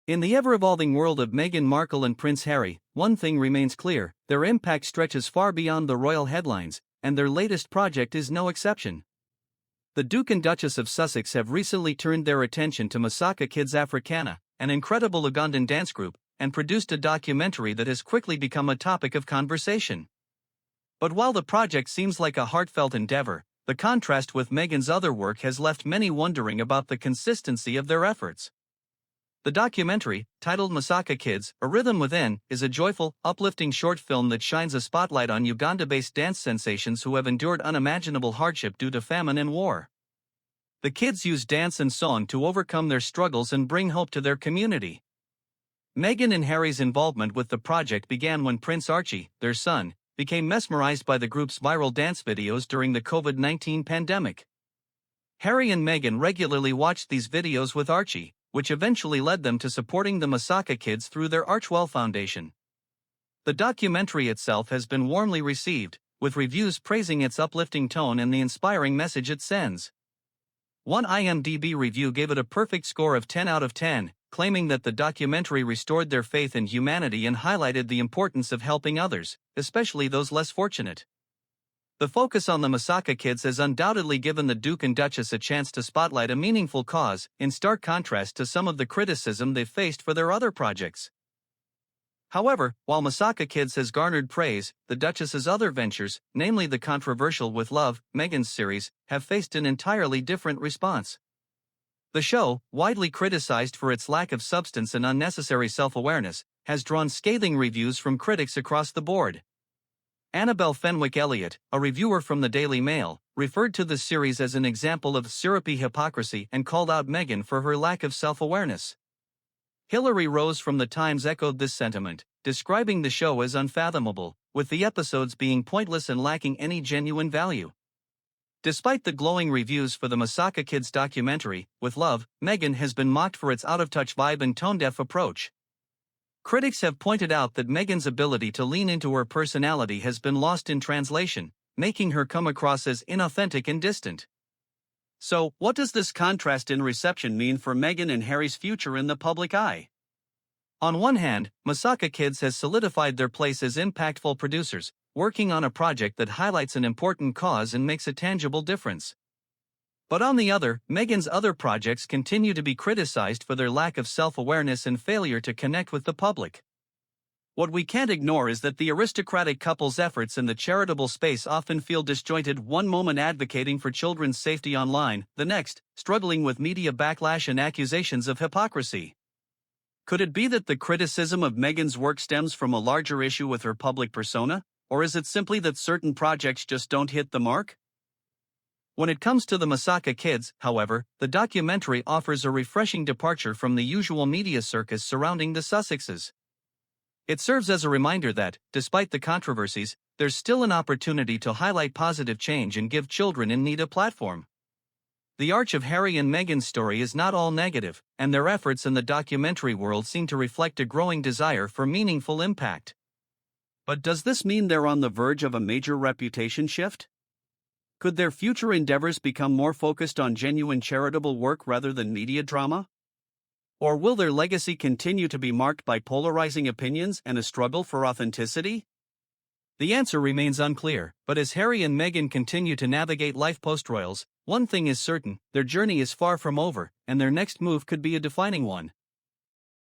In the ever-evolving world of Meghan Markle and Prince Harry, one thing remains clear: their impact stretches far beyond the royal headlines, and their latest project is no exception. The Duke and Duchess of Sussex have recently turned their attention to Masaka Kids Africana, an incredible Ugandan dance group, and produced a documentary that has quickly become a topic of conversation. But while the project seems like a heartfelt endeavor, the contrast with Meghan's other work has left many wondering about the consistency of their efforts. The documentary, titled Masaka Kids, A Rhythm Within, is a joyful, uplifting short film that shines a spotlight on Uganda-based dance sensations who have endured unimaginable hardship due to famine and war. The kids use dance and song to overcome their struggles and bring hope to their community. Meghan and Harry's involvement with the project began when Prince Archie, their son, became mesmerized by the group's viral dance videos during the COVID-19 pandemic. Harry and Meghan regularly watched these videos with Archie, which eventually led them to supporting the Masaka Kids through their Archwell Foundation. The documentary itself has been warmly received, with reviews praising its uplifting tone and the inspiring message it sends. One IMDb review gave it a perfect score of 10 out of 10, claiming that the documentary restored their faith in humanity and highlighted the importance of helping others, especially those less fortunate. The focus on the Masaka Kids has undoubtedly given the Duke and Duchess a chance to spotlight a meaningful cause, in stark contrast to some of the criticism they've faced for their other projects. However, while Masaka Kids has garnered praise, the Duchess's other ventures, namely the controversial With Love, Meghan's series, have faced an entirely different response. The show, widely criticized for its lack of substance and unnecessary self-awareness, has drawn scathing reviews from critics across the board. Annabelle Fenwick-Elliott, a reviewer from the Daily Mail, referred to the series as an example of syrupy hypocrisy and called out Meghan for her lack of self-awareness. Hilary Rose from The Times echoed this sentiment, describing the show as unfathomable, with the episodes being pointless and lacking any genuine value. Despite the glowing reviews for the Masaka Kids documentary, With Love, Meghan has been mocked for its out-of-touch vibe and tone-deaf approach. Critics have pointed out that Meghan's ability to lean into her personality has been lost in translation, making her come across as inauthentic and distant. So, what does this contrast in reception mean for Meghan and Harry's future in the public eye? On one hand, Masaka Kids has solidified their place as impactful producers, working on a project that highlights an important cause and makes a tangible difference. But on the other, Meghan's other projects continue to be criticized for their lack of self-awareness and failure to connect with the public. What we can't ignore is that the aristocratic couple's efforts in the charitable space often feel disjointed, one moment advocating for children's safety online, the next, struggling with media backlash and accusations of hypocrisy. Could it be that the criticism of Meghan's work stems from a larger issue with her public persona, or is it simply that certain projects just don't hit the mark? When it comes to the Masaka Kids, however, the documentary offers a refreshing departure from the usual media circus surrounding the Sussexes. It serves as a reminder that, despite the controversies, there's still an opportunity to highlight positive change and give children in need a platform. The arc of Harry and Meghan's story is not all negative, and their efforts in the documentary world seem to reflect a growing desire for meaningful impact. But does this mean they're on the verge of a major reputation shift? Could their future endeavors become more focused on genuine charitable work rather than media drama? Or will their legacy continue to be marked by polarizing opinions and a struggle for authenticity? The answer remains unclear, but as Harry and Meghan continue to navigate life post-royals, one thing is certain: their journey is far from over, and their next move could be a defining one.